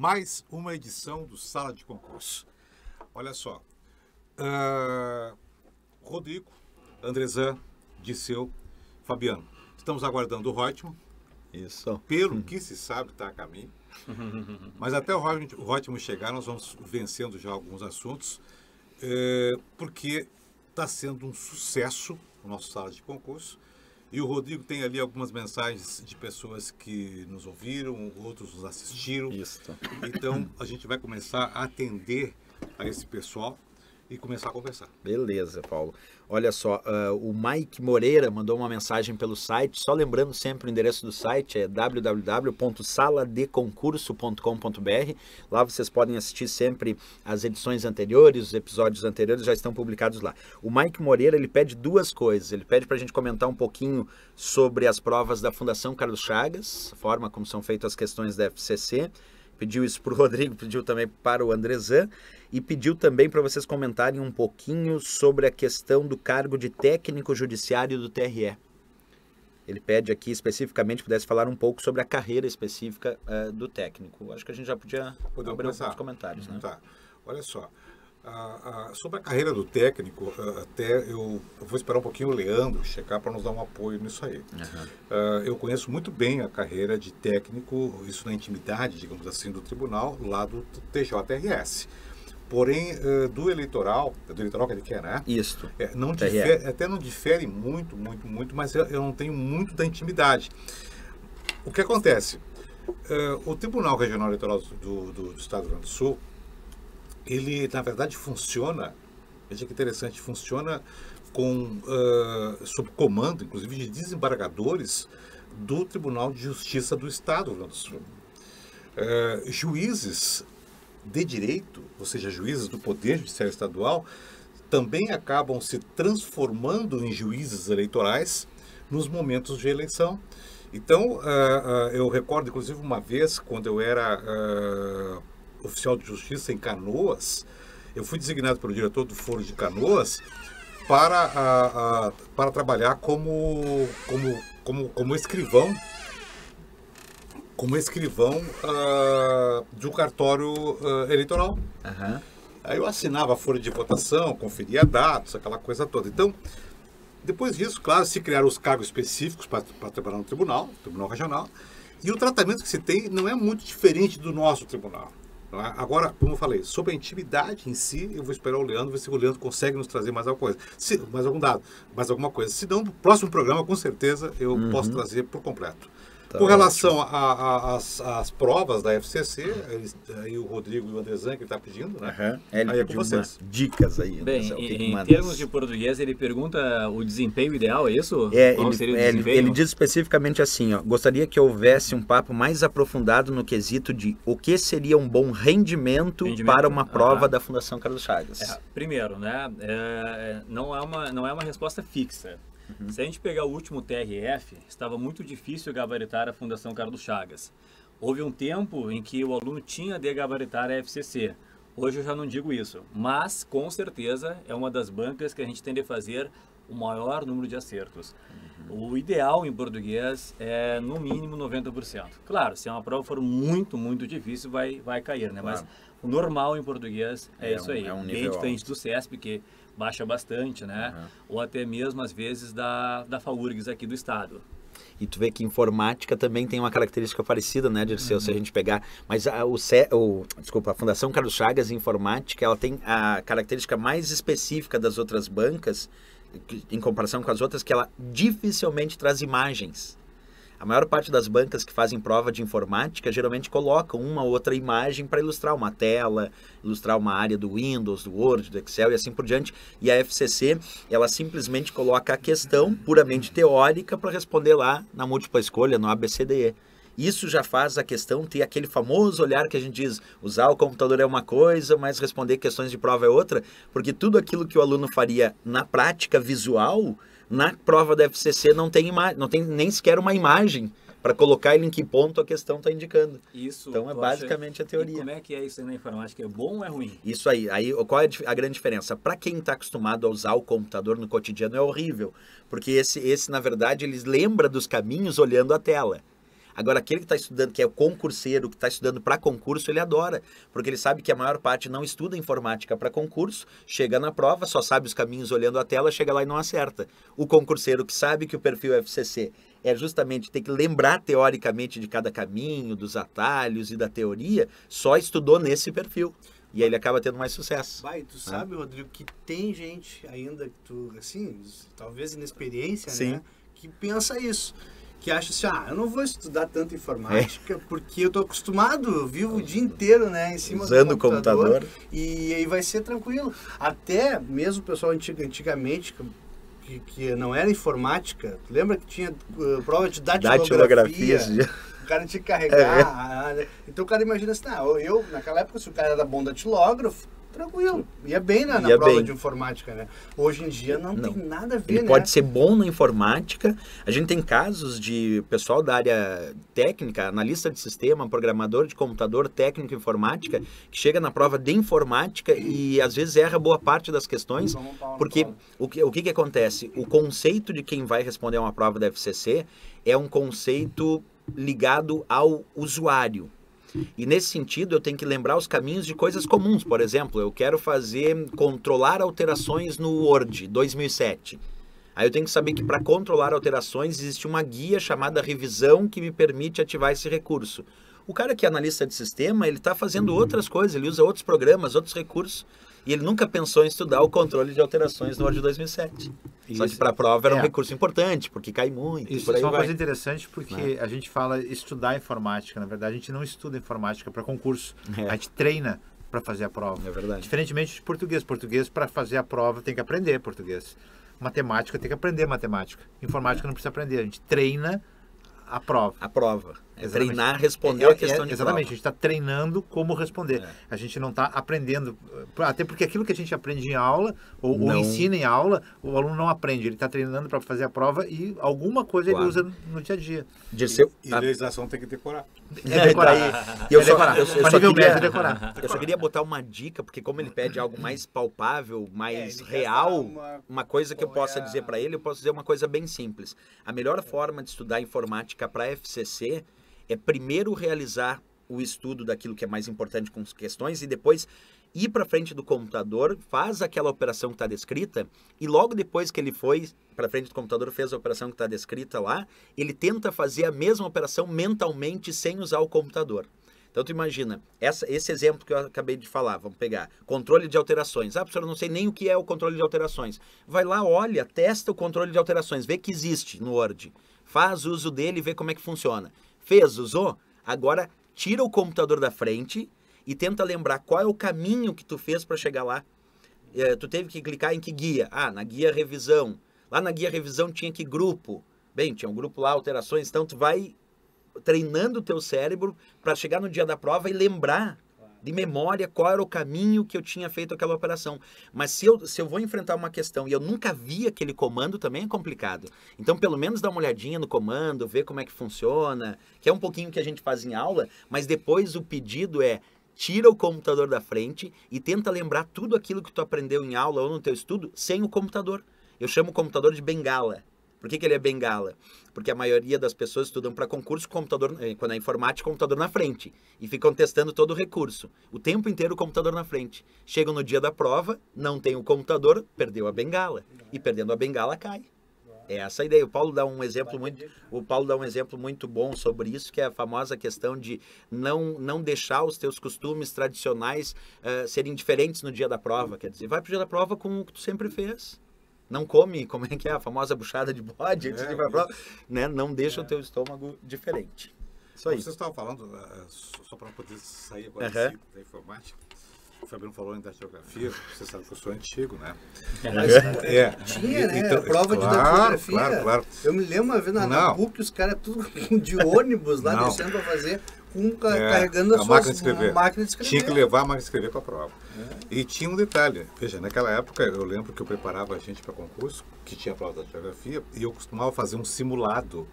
mais uma edição do Sala de Concurso. Olha só, Rodrigo, Andrezan, Disseu, Fabiano, estamos aguardando o Reutemann. Isso. Pelo que se sabe, está a caminho. Mas até o Reutemann chegar, nós vamos vencendo já alguns assuntos, porque está sendo um sucesso o nosso Sala de Concurso. E o Rodrigo tem ali algumas mensagens de pessoas que nos ouviram, outros nos assistiram. Isso. Então, a gente vai começar a atender a esse pessoal e começar a conversar. Beleza, Paulo. Olha só, o Mike Moreira mandou uma mensagem pelo site. Só lembrando sempre, o endereço do site é www.saladeconcurso.com.br. Lá vocês podem assistir sempre as edições anteriores, os episódios anteriores já estão publicados lá. O Mike Moreira, ele pede duas coisas. Ele pede para a gente comentar um pouquinho sobre as provas da Fundação Carlos Chagas, a forma como são feitas as questões da FCC. Pediu isso para o Rodrigo, pediu também para o Andrezan e pediu também para vocês comentarem um pouquinho sobre a questão do cargo de técnico judiciário do TRE. Ele pede aqui especificamente, pudesse falar um pouco sobre a carreira específica do técnico. Acho que a gente já podia abrir alguns comentários. Né? Tá. Olha só, sobre a carreira do técnico, até eu vou esperar um pouquinho o Leandro chegar para nos dar um apoio nisso aí. Eu conheço muito bem a carreira de técnico, isso na intimidade, digamos assim, do tribunal, lá do TJRS. Porém, do eleitoral que ele quer, né? Isso. Não difere, até não difere muito, mas eu não tenho muito da intimidade. O que acontece? O Tribunal Regional Eleitoral do Estado do Rio Grande do Sul, ele, na verdade, funciona, veja que interessante, funciona sob comando, inclusive, de desembargadores do Tribunal de Justiça do Estado do Rio Grande do Sul. Juízes de direito, ou seja, juízes do Poder Judiciário Estadual, também acabam se transformando em juízes eleitorais nos momentos de eleição. Então, eu recordo, inclusive, uma vez, quando eu era oficial de justiça em Canoas, eu fui designado pelo diretor do Foro de Canoas para trabalhar como escrivão, de um cartório eleitoral. Aí eu assinava a folha de votação, conferia dados, aquela coisa toda. Então, depois disso, claro, se criaram os cargos específicos para trabalhar no Tribunal Regional, e o tratamento que se tem não é muito diferente do nosso tribunal. Agora, como eu falei, sobre a intimidade em si, eu vou esperar o Leandro, ver se o Leandro consegue nos trazer mais alguma coisa. Mais algum dado, mais alguma coisa. Se não, no próximo programa, com certeza, eu posso trazer por completo. Tá. Com relação às provas da FCC, aí o Rodrigo e o Andrezan que ele está pedindo, né? Ele aí é com com vocês. Dicas aí. Bem, em termos de português, ele pergunta o desempenho ideal, é isso? Qual seria o desempenho? Ele diz especificamente assim, gostaria que houvesse um papo mais aprofundado no quesito de o que seria um bom rendimento para uma prova da Fundação Carlos Chagas. Primeiro, né, não é uma resposta fixa. Se a gente pegar o último TRF, estava muito difícil gabaritar a Fundação Carlos Chagas. Houve um tempo em que o aluno tinha de gabaritar a FCC. Hoje eu já não digo isso, mas com certeza é uma das bancas que a gente tem de fazer o maior número de acertos. O ideal em português é no mínimo 90%. Claro, se uma prova for muito difícil, vai cair, né? Claro. Mas o normal em português é isso aí. Bem diferente do CESP, que baixa bastante, né? Ou até mesmo, às vezes, da FAURGS aqui do estado. E tu vê que informática também tem uma característica parecida, né, Dirceu, se a gente pegar... Mas a Fundação Carlos Chagas Informática, ela tem a característica mais específica das outras bancas, em comparação com as outras, que ela dificilmente traz imagens. A maior parte das bancas que fazem prova de informática geralmente colocam uma ou outra imagem para ilustrar uma tela, ilustrar uma área do Windows, do Word, do Excel e assim por diante. E a FCC, ela simplesmente coloca a questão puramente teórica para responder lá na múltipla escolha, no ABCDE. Isso já faz a questão ter aquele famoso olhar que a gente diz, usar o computador é uma coisa, mas responder questões de prova é outra, porque tudo aquilo que o aluno faria na prática visual, na prova da FCC não tem nem sequer uma imagem para colocar ele em que ponto a questão está indicando. Isso. Então é basicamente a teoria. E como é que é isso na informática? É bom ou é ruim? Isso aí. Qual é a grande diferença? Para quem está acostumado a usar o computador no cotidiano é horrível, porque esse na verdade, ele lembra dos caminhos olhando a tela. Agora, aquele que está estudando, que é o concurseiro, que está estudando para concurso, ele adora, porque ele sabe que a maior parte não estuda informática para concurso, chega na prova, só sabe os caminhos olhando a tela, chega lá e não acerta. O concurseiro que sabe que o perfil FCC é justamente ter que lembrar teoricamente de cada caminho, dos atalhos e da teoria, só estudou nesse perfil. E aí ele acaba tendo mais sucesso. Vai, tu sabe, Rodrigo, que tem gente ainda que tu, assim, talvez inexperiência, Sim. né? Que pensa isso. Que acha assim, eu não vou estudar tanto informática porque eu tô acostumado, eu vivo o dia inteiro, né, em cima usando do computador. o computador. E aí vai ser tranquilo. Até mesmo o pessoal antigamente, que não era informática, lembra que tinha prova de datilografia? O cara tinha que carregar. Então o cara imagina assim, eu, naquela época, se o cara era bom datilógrafo, tranquilo, ia bem na prova de informática, né? Hoje em dia não tem nada a ver, ele pode ser bom na informática. A gente tem casos de pessoal da área técnica, analista de sistema, programador de computador, técnico em informática, que chega na prova de informática e às vezes erra boa parte das questões, porque o que acontece? O conceito de quem vai responder a uma prova da FCC é um conceito ligado ao usuário. E nesse sentido eu tenho que lembrar os caminhos de coisas comuns. Por exemplo, eu quero controlar alterações no Word 2007. Aí eu tenho que saber que para controlar alterações existe uma guia chamada revisão que me permite ativar esse recurso. O cara que é analista de sistema, ele está fazendo outras coisas, ele usa outros programas, outros recursos, e ele nunca pensou em estudar o controle de alterações no Word 2007. Só que para a prova era um recurso importante, porque cai muito. Isso é uma coisa interessante, porque a gente fala estudar informática. Na verdade, a gente não estuda informática para concurso. A gente treina para fazer a prova. É verdade. Diferentemente de português. Português, para fazer a prova, tem que aprender português. Matemática, tem que aprender matemática. Informática não precisa aprender. A gente treina a prova. A prova. É treinar, responder a questão de exatamente, prova. A gente está treinando como responder. A gente não está aprendendo. Até porque aquilo que a gente aprende em aula, ou ensina em aula, o aluno não aprende. Ele está treinando para fazer a prova e alguma coisa ele usa no dia a dia. E a legislação tem que decorar. Decorar. Eu só queria botar uma dica, porque como ele pede algo mais palpável, mais real, uma coisa que eu possa dizer para ele, eu posso dizer uma coisa bem simples. A melhor forma de estudar informática para FCC é primeiro realizar o estudo daquilo que é mais importante com as questões e depois ir para frente do computador, faz aquela operação que está descrita e logo depois que ele foi para frente do computador, fez a operação que está descrita lá, ele tenta fazer a mesma operação mentalmente sem usar o computador. Então, tu imagina, esse exemplo que eu acabei de falar, vamos pegar, controle de alterações. Professor, eu não sei nem o que é o controle de alterações. Vai lá, olha, testa o controle de alterações, vê que existe no Word. Faz uso dele e vê como é que funciona. Fez, usou? Agora tira o computador da frente e tenta lembrar qual é o caminho que tu fez para chegar lá. Tu teve que clicar em que guia? Na guia revisão. Lá na guia revisão tinha que grupo. Bem, tinha um grupo lá, alterações. Então tu vai treinando o teu cérebro para chegar no dia da prova e lembrar de memória qual era o caminho que eu tinha feito aquela operação. Mas se eu vou enfrentar uma questão e eu nunca vi aquele comando, também é complicado. Então, pelo menos dá uma olhadinha no comando, ver como é que funciona, que é um pouquinho que a gente faz em aula, mas depois o pedido é tira o computador da frente e tenta lembrar tudo aquilo que tu aprendeu em aula ou no teu estudo sem o computador. Eu chamo o computador de bengala. Por que ele é bengala? Porque a maioria das pessoas estudam para concurso, computador, quando é informática, computador na frente. E ficam testando todo o recurso. O tempo inteiro o computador na frente. Chegam no dia da prova, não tem o computador, perdeu a bengala. E perdendo a bengala, cai. É essa a ideia. O Paulo dá um exemplo muito bom sobre isso, que é a famosa questão de não deixar os teus costumes tradicionais serem diferentes no dia da prova. Quer dizer, vai para o dia da prova com o que tu sempre fez. Não come, como é que é a famosa buchada de bode antes de ir pra prova, né? Não deixa o teu estômago diferente. Isso aí. Vocês estavam falando, só para poder sair agora da informática, o Fabiano falou em datilografia, você sabe que eu sou antigo, né? Tinha, né? Então, prova de datilografia. Claro. Eu me lembro uma vez na PUC, os caras tudo de ônibus lá descendo para fazer, carregando a máquina de escrever. Tinha que levar a máquina de escrever para a prova. E tinha um detalhe, veja, naquela época eu lembro que eu preparava a gente para concurso, que tinha prova da datilografia, e eu costumava fazer um simulado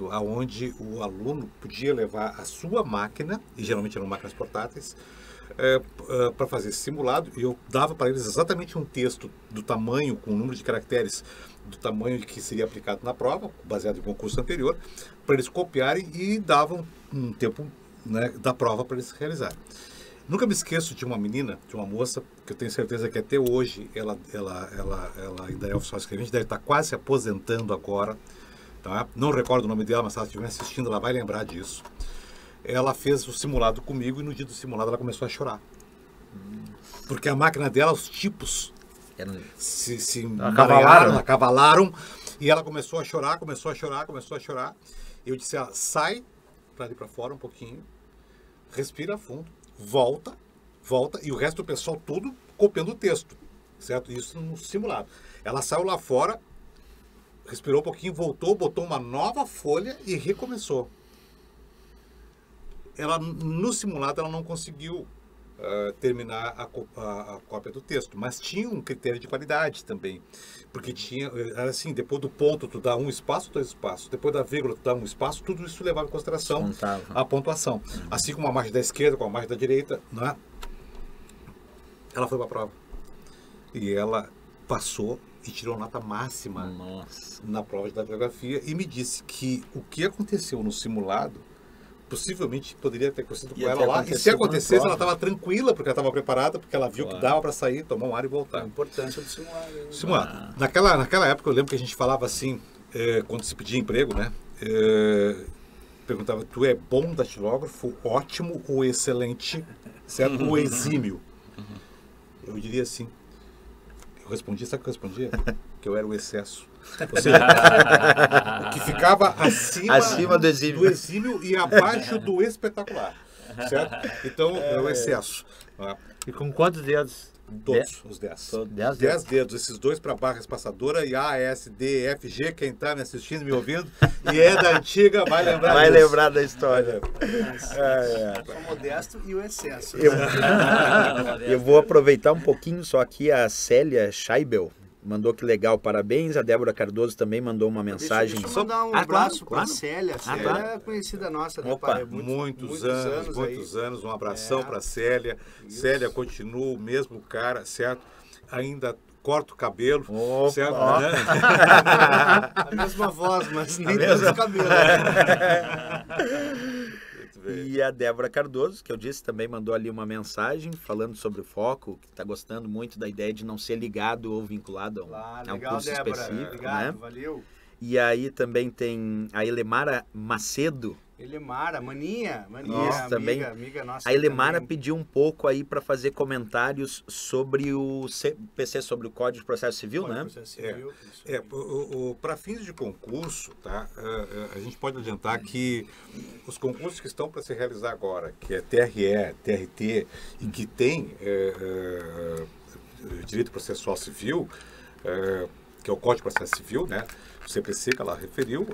aonde o aluno podia levar a sua máquina, e geralmente eram máquinas portáteis, para fazer esse simulado, e eu dava para eles exatamente um texto do tamanho, com o número de caracteres do tamanho que seria aplicado na prova, baseado em concurso anterior, para eles copiarem, e davam um tempo, né, da prova para eles realizarem. Nunca me esqueço de uma menina, de uma moça, que eu tenho certeza que até hoje ela ainda é oficial escrevente, deve estar quase se aposentando agora, tá? Não recordo o nome dela, mas se ela estiver assistindo, ela vai lembrar disso. Ela fez o simulado comigo, e no dia do simulado ela começou a chorar. Porque a máquina dela, os tipos se acavalaram, e ela começou a chorar. Eu disse a ela, sai para ali para fora um pouquinho, respira fundo, volta, e o resto do pessoal tudo copiando o texto, certo? Isso no simulado. Ela saiu lá fora, respirou um pouquinho, voltou, botou uma nova folha e recomeçou. Ela, no simulado, ela não conseguiu terminar a cópia do texto, mas tinha um critério de qualidade também, porque tinha, assim, depois do ponto tu dá um espaço, 2 espaços, depois da vírgula tu dá um espaço, tudo isso levava em consideração a pontuação, assim como a margem da esquerda com a margem da direita, né? Ela foi para a prova e ela passou e tirou nota máxima na prova de datilografia, e me disse que o que aconteceu no simulado possivelmente poderia ter acontecido com ela lá, e se acontecesse ela estava tranquila, porque ela estava preparada, porque ela viu que dava para sair, tomar um ar e voltar. A importância do simulado. Simulado. Naquela época eu lembro que a gente falava assim, quando se pedia emprego, né? Perguntava, tu é bom datilógrafo, ótimo ou excelente, certo? Ou exímio? Eu diria assim. Eu respondia, sabe o que eu respondia? Que eu era o excesso. Ou seja, que ficava acima do exímio e abaixo do espetacular, certo? Então, é o excesso. E com quantos dedos? Todos os 10. 10 dedos, esses dois para barra espaçadora, e A, S, D, F, G, quem está me assistindo, me ouvindo, e é da antiga, vai lembrar disso. Lembrar da história. O modesto e o excesso. Eu vou aproveitar um pouquinho só aqui, a Célia Scheibel mandou que legal, parabéns. A Débora Cardoso também mandou uma mensagem. Deixa eu mandar um abraço para a Célia. Célia é conhecida nossa, né, pai? Muitos anos. Um abração para a Célia. Isso. Célia continua o mesmo cara, certo? Ainda corta o cabelo, certo? Né? A mesma voz, mas nem tanto cabelo. E a Débora Cardoso, que eu disse, também mandou ali uma mensagem falando sobre o foco, que está gostando muito da ideia de não ser ligado ou vinculado a um curso Débora, específico. Obrigado, né? Valeu. E aí também tem a Elemara Macedo. Elemara, maninha, também. amiga nossa. A Elemara também pediu um pouco aí para fazer comentários sobre o PC, sobre o Código de Processo Civil, né? Para fins de concurso, tá? A gente pode adiantar que os concursos que estão para se realizar agora, que é TRE, TRT, e que tem Direito Processual Civil, que é o Código de Processo Civil, né? O CPC que ela referiu,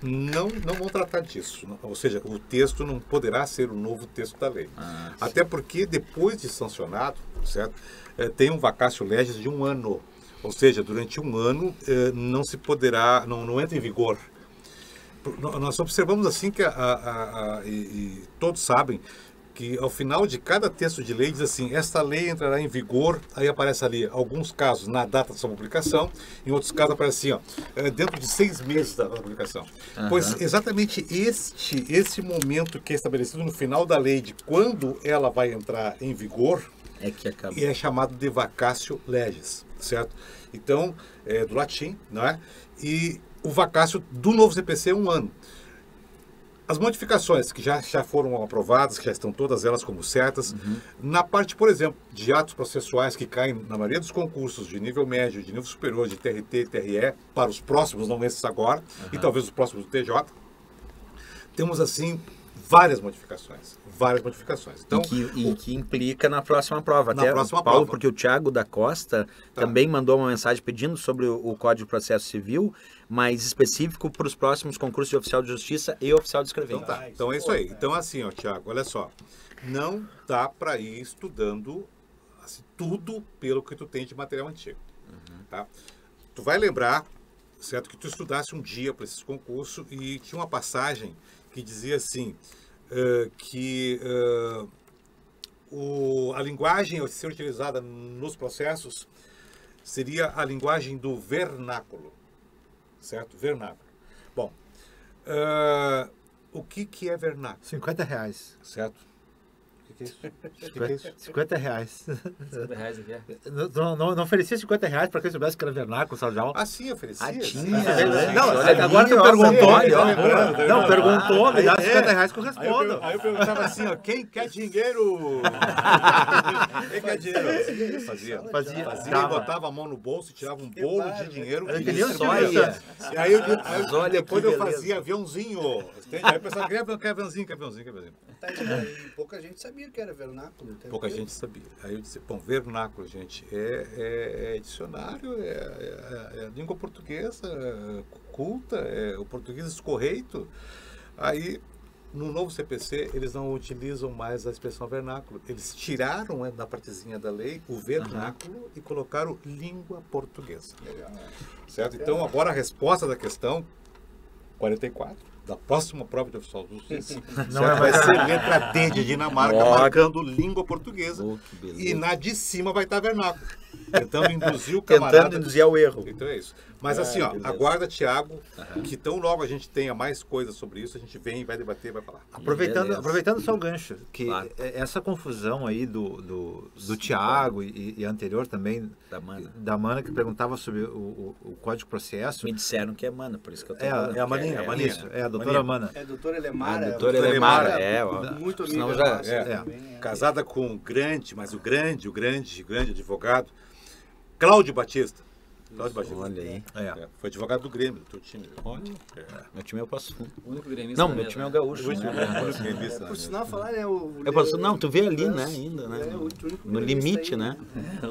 não vão tratar disso. Ou seja, o texto não poderá ser o novo texto da lei. Até porque, depois de sancionado, certo? Tem um vacatio legis de 1 ano. Ou seja, durante 1 ano não se poderá, não entra em vigor. Nós observamos assim que e todos sabem que ao final de cada texto de lei diz assim, esta lei entrará em vigor, aí aparece ali, alguns casos na data da sua publicação, em outros casos aparece assim, dentro de 6 meses da publicação. Pois exatamente esse momento que é estabelecido no final da lei de quando ela vai entrar em vigor, e é chamado de vacatio legis, certo? Então, do latim, não é? E o vacatio do novo CPC é 1 ano. As modificações que já foram aprovadas, que já estão todas elas como certas, na parte, por exemplo, de atos processuais que caem na maioria dos concursos de nível médio, de nível superior, de TRT e TRE, para os próximos, não esses agora, e talvez os próximos do TJ, temos, assim, várias modificações. Então, e que implica na próxima prova. Paulo, porque o Thiago da Costa também mandou uma mensagem pedindo sobre o Código de Processo Civil, mas específico para os próximos concursos de oficial de justiça e oficial de escrevente. Então é isso aí. Então assim, Thiago, olha só. Não dá para ir estudando assim, tudo pelo que tu tem de material antigo. Tá? Tu vai lembrar, certo, que tu estudasse um dia para esses concursos e tinha uma passagem que dizia assim, que a linguagem a ser utilizada nos processos seria a linguagem do vernáculo, certo? Vernáculo. Bom, o que é vernáculo? R$50. Certo? O que é isso? R$50. R$50 aqui é. Não oferecia R$50 para quem soubesse que era vernáculo, sala de aula? Ah, sim, oferecia. Não, agora tu perguntou. Não, perguntou, me dá R$50 que eu respondo. Aí eu perguntava assim, ó, quem quer dinheiro? Quem quer dinheiro? Fazia. E botava a mão no bolso e tirava um bolo de dinheiro. E aí depois eu fazia aviãozinho. Aí o pessoal quer aviãozinho. Pouca gente sabia que era vernáculo. Pouca gente sabia. Aí eu disse, bom, vernáculo, gente, é dicionário, é língua portuguesa culta, é o português escorreito. Aí, no novo CPC, eles não utilizam mais a expressão vernáculo. Eles tiraram da partezinha da lei o vernáculo e colocaram língua portuguesa. Certo? Então, agora a resposta da questão 44. Da próxima prova de oficial de justiça, vai ser letra D de Dinamarca, marcando língua portuguesa. E na de cima vai estar vernáculo. Tentando induzir o camarada. Tentando induzir ao erro. Então é isso. Mas assim, ó, aguarda, Tiago, que tão logo a gente tenha mais coisas sobre isso, a gente vem, vai debater, vai falar. Aproveitando só o gancho, que essa confusão aí do Tiago e anterior também, da Mana, que perguntava sobre o Código de Processo. Me disseram que é Mana, por isso que eu tô falando. É a Maninha. É a doutora Mana. É a doutora Elemara. A doutora Elemara, muito amiga. Casada com um grande, mas o grande advogado, Cláudio Batista. Olha aí. Foi advogado do Grêmio, do teu time. Meu time é o Passo Fundo. O único gremista. Não, meu time é o Gaúcho. Por sinal, falar, né? Não, tu vê ali, né, ainda, né? No limite, né?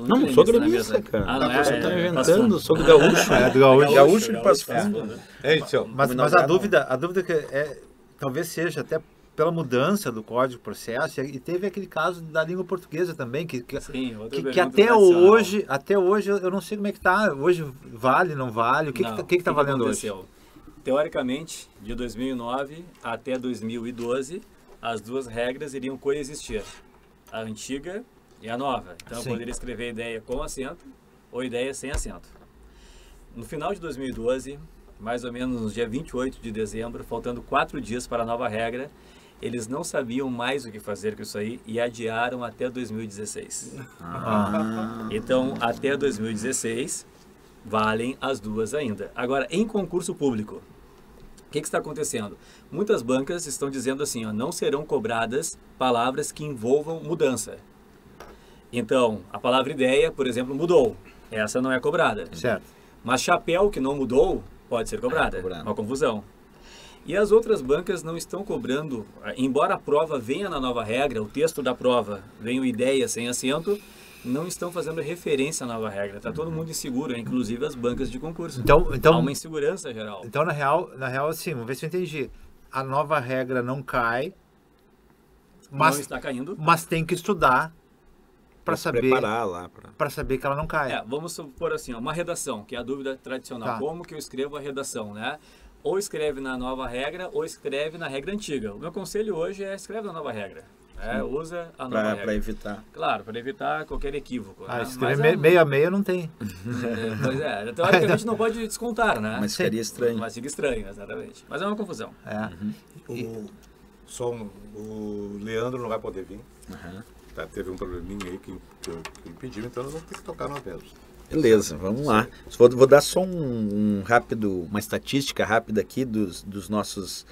Não sou gremista, cara. Você tá inventando, sou do Gaúcho. É do Gaúcho. Gaúcho de Passo Fundo. Mas a dúvida que talvez seja até pela mudança do Código de Processo, e teve aquele caso da língua portuguesa também, que até hoje eu não sei como é que está. Hoje vale, não vale? O que está valendo hoje? Teoricamente, de 2009 até 2012, as duas regras iriam coexistir. A antiga e a nova. Então, eu poderia escrever ideia com acento ou ideia sem acento. No final de 2012, mais ou menos no dia 28 de dezembro, faltando 4 dias para a nova regra, eles não sabiam mais o que fazer com isso aí e adiaram até 2016. Então, até 2016, valem as duas ainda. Agora, em concurso público, o que está acontecendo? Muitas bancas estão dizendo assim, não serão cobradas palavras que envolvam mudança. Então, a palavra ideia, por exemplo, mudou. Essa não é cobrada. Certo. Mas chapéu que não mudou, pode ser cobrada. Uma confusão. E as outras bancas não estão cobrando, embora a prova venha na nova regra, o texto da prova venha ideia sem acento, não estão fazendo referência à nova regra. Está todo mundo inseguro, inclusive as bancas de concurso. Então, há uma insegurança geral. Então, na real, assim, vamos ver se eu entendi. A nova regra não cai, mas, não está caindo. Mas tem que estudar para saber, preparar lá para saber que ela não cai. Vamos supor assim, uma redação, que é a dúvida tradicional. Como que eu escrevo a redação, né? Ou escreve na nova regra, ou escreve na regra antiga. O meu conselho hoje é escreve na nova regra. Usa a nova regra. Para evitar. Claro, para evitar qualquer equívoco. Né? Escrever meio a meio não tem. Pois é, teoricamente não pode descontar, né? Mas seria estranho. Mas fica estranho, exatamente. Mas é uma confusão. O Leandro não vai poder vir. Teve um probleminha aí que impediu, então nós vamos ter que tocar no mesmo. Beleza, vamos lá. Vou dar só uma estatística rápida aqui dos nossos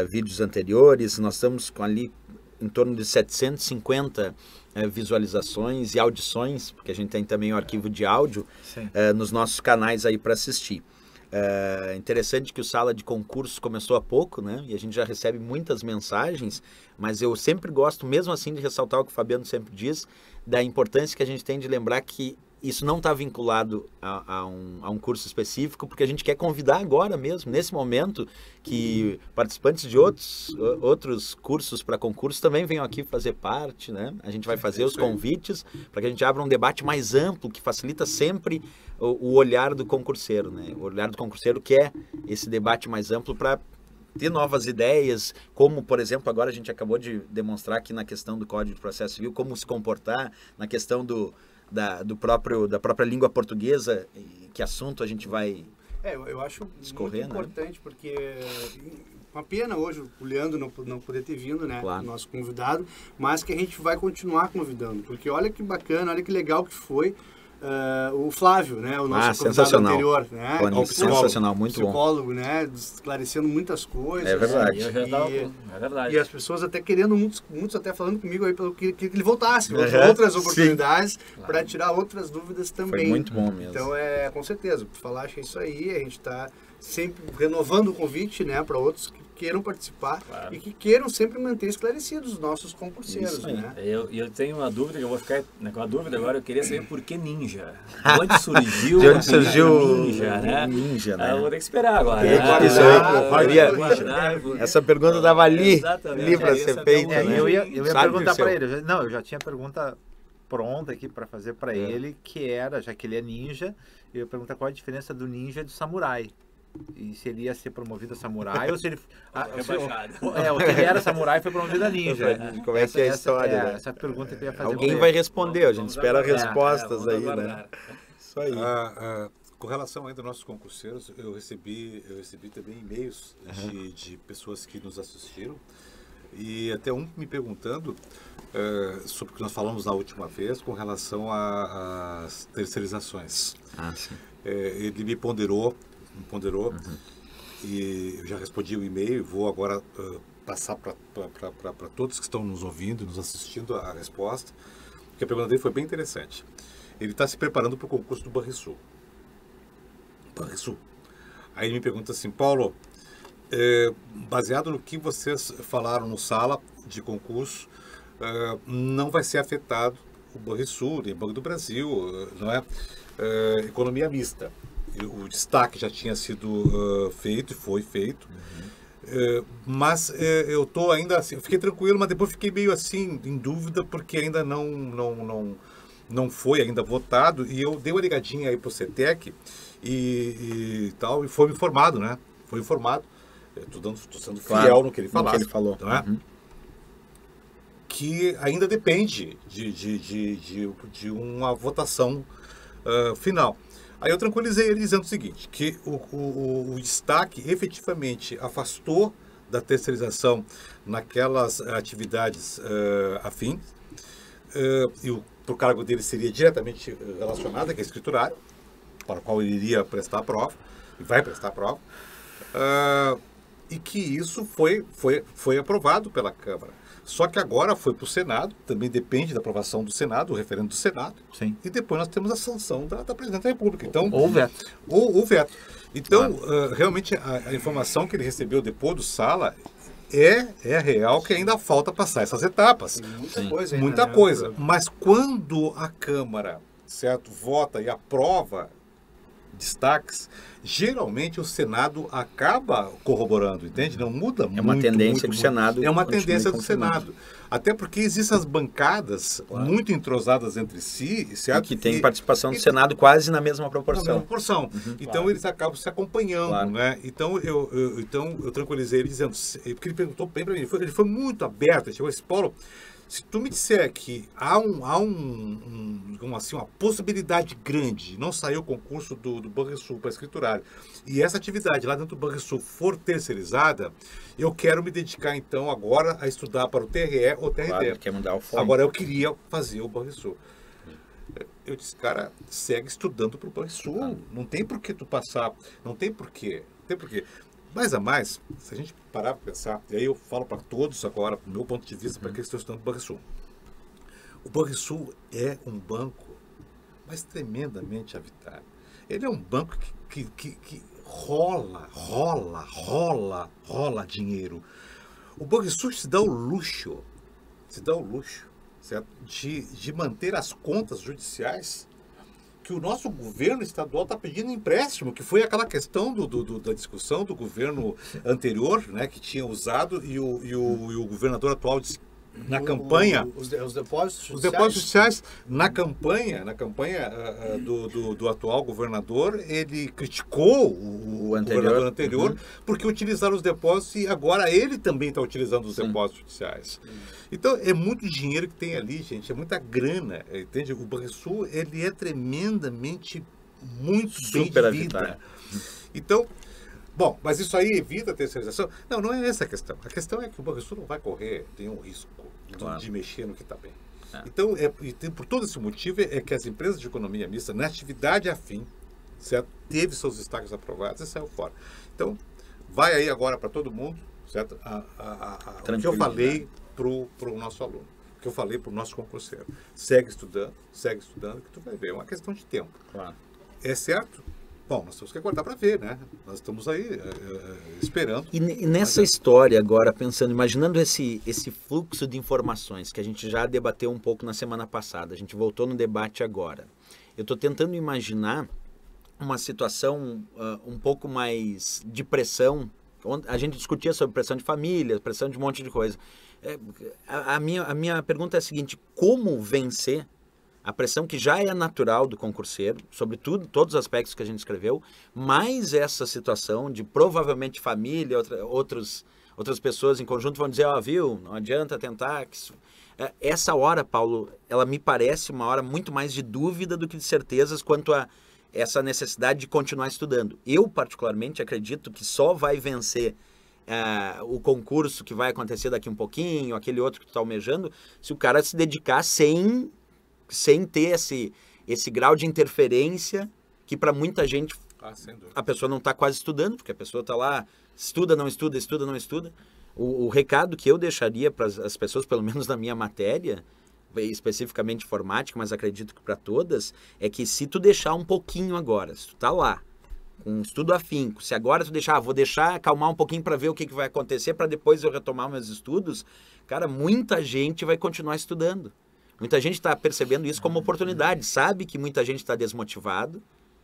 vídeos anteriores. Nós estamos com ali em torno de 750 visualizações e audições, porque a gente tem também o arquivo de áudio nos nossos canais aí para assistir. Interessante que o Sala de Concurso começou há pouco, né? E a gente já recebe muitas mensagens, mas eu sempre gosto, mesmo assim, de ressaltar o que o Fabiano sempre diz, da importância que a gente tem de lembrar que isso não está vinculado a um curso específico, porque a gente quer convidar agora mesmo, nesse momento, que participantes de outros cursos para concurso também venham aqui fazer parte, né? A gente vai fazer os convites para que a gente abra um debate mais amplo, que facilita sempre o olhar do concurseiro, né? O olhar do concurseiro quer esse debate mais amplo para ter novas ideias, como, por exemplo, agora a gente acabou de demonstrar aqui na questão do Código de Processo Civil, como se comportar, na questão da própria língua portuguesa, que assunto a gente vai eu acho discorrer, muito importante, porque uma pena hoje o Leandro não poder ter vindo, né, claro. Nosso convidado, mas que a gente vai continuar convidando, porque olha que bacana, olha que legal que foi o Flávio, né, o nosso convidado anterior, né, sensacional, muito psicólogo, bom, né, esclarecendo muitas coisas. É verdade. É verdade. E as pessoas até querendo, muitos até falando comigo aí pelo que ele voltasse, outras oportunidades para tirar outras dúvidas também. Foi muito bom mesmo. Então, com certeza, tu falaste isso aí, a gente está sempre renovando o convite, né, para outros que queiram participar e que queiram sempre manter esclarecidos os nossos concurseiros, né? Eu tenho uma dúvida, que eu vou ficar com a dúvida agora, eu queria saber por que ninja? Onde surgiu ninja, né? Ninja, né? Eu vou ter que esperar agora. Essa pergunta estava ali para ser feita. Eu ia perguntar para ele. Não, eu já tinha pergunta pronta aqui para fazer para ele, que era, já que ele é ninja, eu ia perguntar qual a diferença do ninja e do samurai. E se ele ia ser promovido a samurai ou se ele ou se ele era samurai e foi promovido a ninja. Como é que é a história? Né? Essa pergunta que eu ia fazer. Alguém vai responder, a gente espera respostas aí, né? Isso aí. Com relação ainda aos nossos concurseiros, eu recebi também e-mails de pessoas que nos assistiram e até um me perguntando sobre o que nós falamos na última vez com relação às terceirizações. Sim. Ele me ponderou e eu já respondi o e-mail, vou agora passar para todos que estão nos ouvindo, nos assistindo a resposta, porque a pergunta dele foi bem interessante. Ele está se preparando para o concurso do Banrisul. Aí ele me pergunta assim, Paulo, baseado no que vocês falaram no sala de concurso, não vai ser afetado o Banrisul, nem o Banco do Brasil, não é? Economia mista. O destaque já tinha sido feito e foi feito, mas eu estou ainda assim, eu fiquei tranquilo, mas depois fiquei meio assim em dúvida porque ainda não foi ainda votado e eu dei uma ligadinha aí para o CETEC e tal e foi informado, né? Foi informado. Estou sendo fiel no que ele falou, não é? Que ainda depende de uma votação final. Aí eu tranquilizei ele dizendo o seguinte, que o destaque efetivamente afastou da terceirização naquelas atividades afins, e o cargo dele seria diretamente relacionado, que é escriturário, para o qual ele iria prestar a prova, e vai prestar a prova, e que isso foi aprovado pela Câmara. Só que agora foi para o Senado, também depende da aprovação do Senado, o referendo do Senado. Sim. E depois nós temos a sanção da Presidente da República. Então, ou veto. Ou veto. Então, realmente, a informação que ele recebeu depois do sala é real que ainda falta passar essas etapas. Muita coisa. Mas quando a Câmara, certo, vota e aprova destaques, geralmente o Senado acaba corroborando, entende? Não muda muito. É uma tendência do Senado. É uma tendência do Senado. Até porque existem as bancadas muito entrosadas entre si, certo? E que tem participação do Senado quase na mesma proporção. Na mesma proporção. Então eles acabam se acompanhando, né? Então eu tranquilizei ele dizendo, porque ele perguntou bem para mim, ele foi muito aberto, ele chegou assim, Paulo, se tu me disser que há uma possibilidade grande, não saiu o concurso do Banrisul para escriturário, e essa atividade lá dentro do Banrisul for terceirizada, eu quero me dedicar então agora a estudar para o TRE ou TRT. Claro, quer mudar o foco. Agora eu queria fazer o Banrisul. Eu disse, cara, segue estudando para o Banrisul. Não tem por que tu passar, não tem por quê. Mais a mais, se a gente parar para pensar, e aí eu falo para todos agora, do meu ponto de vista, para quem estão estudando o Banrisul. O Banrisul é um banco, mas tremendamente avitável. Ele é um banco que rola dinheiro. O Banrisul se dá o luxo, certo? De manter as contas judiciais que o nosso governo estadual está pedindo empréstimo, que foi aquela questão da discussão do governo anterior, né, que tinha usado, e o governador atual disse, na campanha... Os depósitos sociais? Os depósitos sociais, na campanha do atual governador, ele criticou o governador anterior porque utilizaram os depósitos e agora ele também está utilizando os depósitos sociais. Então, é muito dinheiro que tem ali, gente, é muita grana, entende? O Banrisul, ele é tremendamente muito bem de vida. Então... Bom, mas isso aí evita a terceirização? Não, não é essa a questão. A questão é que o Banrisul não vai correr nenhum risco de mexer no que está bem. Então, por todo esse motivo, é que as empresas de economia mista, na atividade afim, certo? Teve seus destaques aprovados e saiu fora. Então, vai aí agora para todo mundo, certo? O que eu falei para o nosso aluno, o que eu falei para o nosso concurseiro. Segue estudando, que tu vai ver. É uma questão de tempo. Claro. É certo? Bom, nós temos que aguardar para ver, né? Nós estamos aí esperando. E nessa história agora, pensando, imaginando esse fluxo de informações que a gente já debateu um pouco na semana passada, a gente voltou no debate agora. Eu estou tentando imaginar uma situação um pouco mais de pressão. A gente discutia sobre pressão de família, pressão de um monte de coisa. A minha pergunta é a seguinte: como vencer a pressão que já é natural do concurseiro, sobre todos os aspectos que a gente escreveu, mais essa situação de provavelmente família, outras pessoas em conjunto vão dizer, viu, não adianta tentar. Essa hora, Paulo, ela me parece uma hora muito mais de dúvida do que de certezas quanto a essa necessidade de continuar estudando. Eu, particularmente, acredito que só vai vencer o concurso que vai acontecer daqui um pouquinho, aquele outro que tu está almejando, se o cara se dedicar sem ter esse grau de interferência que para muita gente a pessoa não está quase estudando, porque a pessoa está lá, estuda, não estuda, estuda, não estuda. O recado que eu deixaria para as pessoas, pelo menos na minha matéria, especificamente informática, mas acredito que para todas, é que se tu deixar um pouquinho agora, se tu está lá, com estudo afinco, se agora tu deixar, vou deixar acalmar um pouquinho para ver o que vai acontecer, para depois eu retomar meus estudos, cara, muita gente vai continuar estudando. Muita gente está percebendo isso como oportunidade, sabe que muita gente está desmotivado,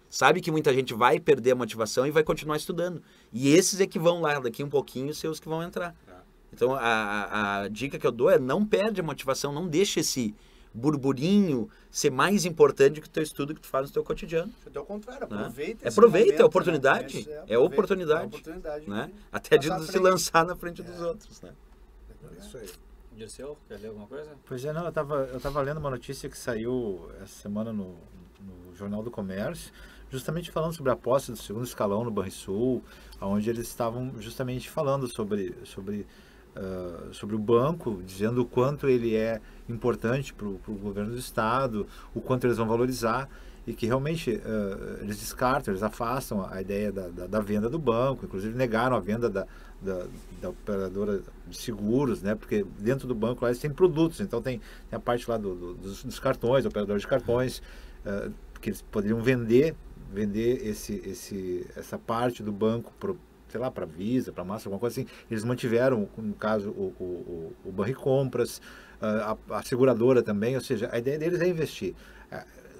sabe que muita gente vai perder a motivação e vai continuar estudando. E esses é que vão lá, daqui um pouquinho, ser os que vão entrar. Então, a dica que eu dou é não perde a motivação, não deixe esse burburinho ser mais importante que o teu estudo que tu faz no teu cotidiano. Ao contrário, aproveita a oportunidade. Né? É oportunidade. Né? Até de se lançar na frente dos outros. Né? É isso aí. Dirceu, quer ler alguma coisa? Pois é, não, eu tava lendo uma notícia que saiu essa semana no Jornal do Comércio, justamente falando sobre a posse do segundo escalão no Banrisul, onde eles estavam justamente falando sobre o banco, dizendo o quanto ele é importante para o governo do estado, o quanto eles vão valorizar, e que realmente eles descartam, eles afastam a ideia da venda do banco, inclusive negaram a venda da operadora de seguros, né? Porque dentro do banco lá eles têm produtos, então tem a parte lá dos cartões, operadores de cartões, que eles poderiam vender essa parte do banco para Visa, para Master, alguma coisa assim. Eles mantiveram, no caso, o Banricompras, a seguradora também, ou seja, a ideia deles é investir.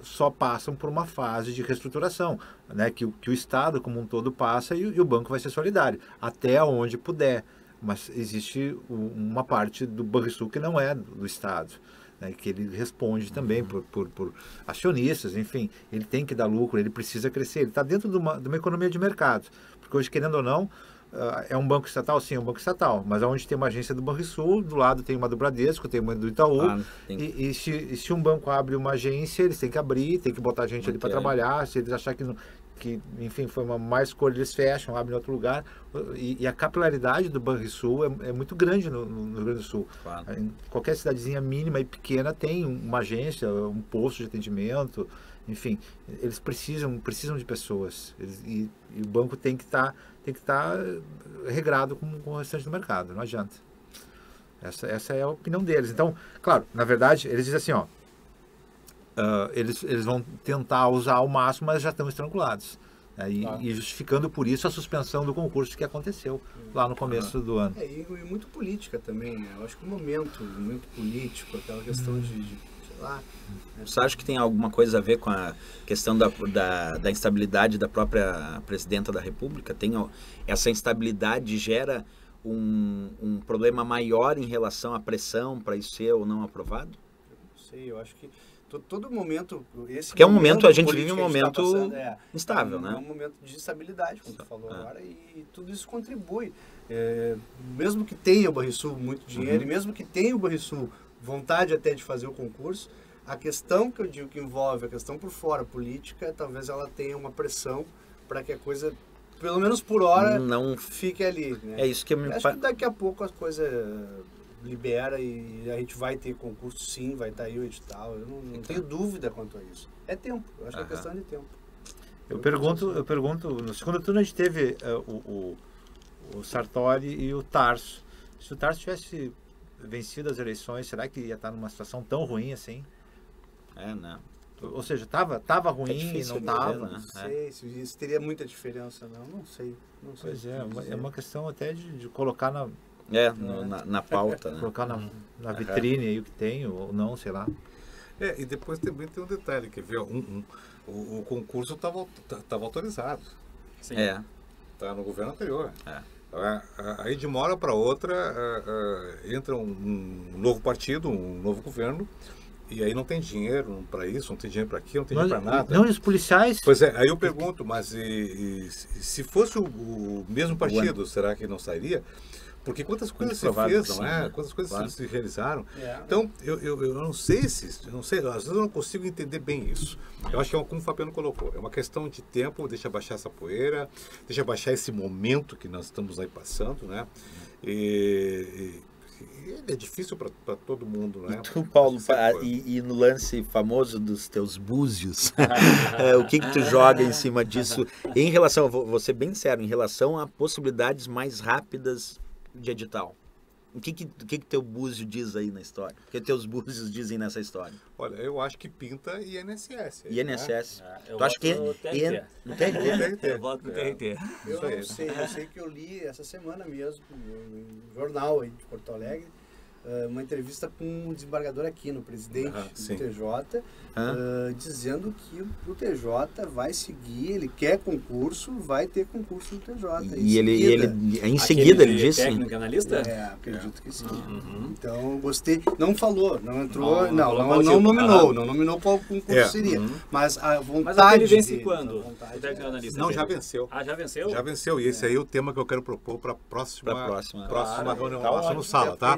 Só passam por uma fase de reestruturação, né, que o Estado como um todo passa e o banco vai ser solidário, até onde puder. Mas existe uma parte do Banrisul que não é do Estado, né, que ele responde também por acionistas, enfim, ele tem que dar lucro, ele precisa crescer, ele está dentro de uma economia de mercado, porque hoje, querendo ou não, é um banco estatal? Sim, é um banco estatal, mas onde tem uma agência do Banrisul, do lado tem uma do Bradesco, tem uma do Itaú, e se um banco abre uma agência, eles têm que abrir, tem que botar gente ali para trabalhar, se eles acharem que enfim, foi uma má escolha, eles fecham, abrem em outro lugar, e a capilaridade do Banrisul é muito grande no Rio Grande do Sul. Claro. Em qualquer cidadezinha mínima e pequena tem uma agência, um posto de atendimento, enfim, eles precisam de pessoas, e o banco tem que estar regrado com o restante do mercado, não adianta. Essa é a opinião deles. Então, claro, na verdade, eles dizem assim, eles vão tentar usar ao máximo, mas já estão estrangulados. E justificando por isso a suspensão do concurso que aconteceu lá no começo do ano. E muito política também, eu acho que o momento político, aquela questão de Você acha que tem alguma coisa a ver com a questão da instabilidade da própria presidenta da República? Essa instabilidade gera um problema maior em relação à pressão para isso ser ou não aprovado? Não sei, eu acho que todo momento... Porque é um momento, a gente vive um momento instável, né? É um momento de instabilidade, como tu falou agora, e tudo isso contribui. Mesmo que tenha o Banrisul muito dinheiro, e mesmo que tenha o Banrisul vontade até de fazer o concurso, a questão que eu digo que envolve, a questão por fora, política, talvez ela tenha uma pressão para que a coisa, pelo menos por hora, não fique ali. Né? É isso que eu acho que daqui a pouco as coisas libera e a gente vai ter concurso, sim, vai estar aí o edital. Eu não tenho dúvida quanto a isso. É tempo, eu acho que é questão de tempo. Eu pergunto, no segundo turno a gente teve o Sartori e o Tarso. Se o Tarso tivesse vencido as eleições, será que ia estar numa situação tão ruim assim? Não. Ou seja, tava ruim e não estava. Não sei se isso teria muita diferença, não sei. Pois é uma questão até de colocar na pauta, né? Colocar na vitrine aí o que tem, ou não, sei lá. E depois também tem um detalhe, quer ver, o concurso estava autorizado. Sim. Tá no governo anterior. Aí de uma hora para outra entra um novo partido, um novo governo, e aí não tem dinheiro para isso, não tem dinheiro para aquilo, não tem dinheiro para nada. Não, e os policiais... Pois é, aí eu pergunto, mas se fosse o mesmo partido, será que não sairia? Porque quantas coisas se fez, não é? Quantas coisas se realizaram. Então, eu não sei às vezes eu não consigo entender bem isso. Eu acho que é como o Fabiano colocou, é uma questão de tempo, deixa baixar essa poeira, deixa baixar esse momento que nós estamos aí passando, né? E é difícil para todo mundo, né? E tu, Paulo, e no lance famoso dos teus búzios, o que tu joga em cima disso? Em relação, vou ser bem sério, em relação a possibilidades mais rápidas de edital. O que teu búzio diz aí na história? O que teus búzios dizem nessa história? Olha, eu acho que pinta INSS. INSS. Né? Tu acha que no TRT? No TRT? Eu voto no TRT. Eu não sei, eu sei que eu li essa semana mesmo, no jornal aí de Porto Alegre, uma entrevista com um desembargador aqui, no presidente do TJ, dizendo que o TJ vai seguir, ele quer concurso, vai ter concurso no TJ. E ele em seguida ele disse... Técnico analista? Acredito que sim. Então, gostei. Não falou, não entrou, não nominou qual concurso seria. Mas a vontade... Mas ele vence quando? O técnico analista? Não, já venceu. Já venceu? Já venceu. E esse aí é o tema que eu quero propor para a próxima reunião nossa no Sala, tá?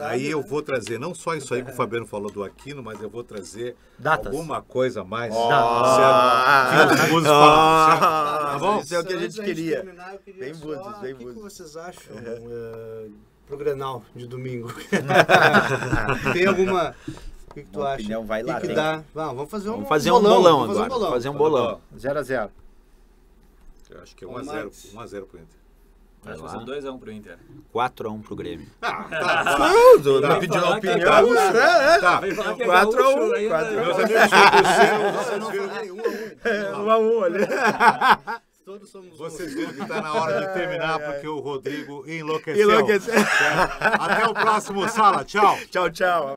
Aí eu vou trazer não só isso aí que o Fabiano falou do Aquino, mas eu vou trazer alguma coisa a mais. Certo? Que os tá bom? Isso é o que a gente queria. Bem búzios. O que vocês acham pro Grenal de domingo? Tem alguma... O que tu acha? Vai lá, que dá? Vamos fazer um bolão agora. Vamos fazer um bolão. 0-0. Eu acho que é 1-0 pro Inter. Acho que vai ser 2-1 pro Inter. 4-1 pro Grêmio. Tá pedindo a opinião. Tá. 4-1. Meus amigos, Você não falou 1-1 ali. Todos somos... Vocês viram que tá na hora de terminar porque o Rodrigo enlouqueceu. Até o próximo Sala. Tchau. Tchau.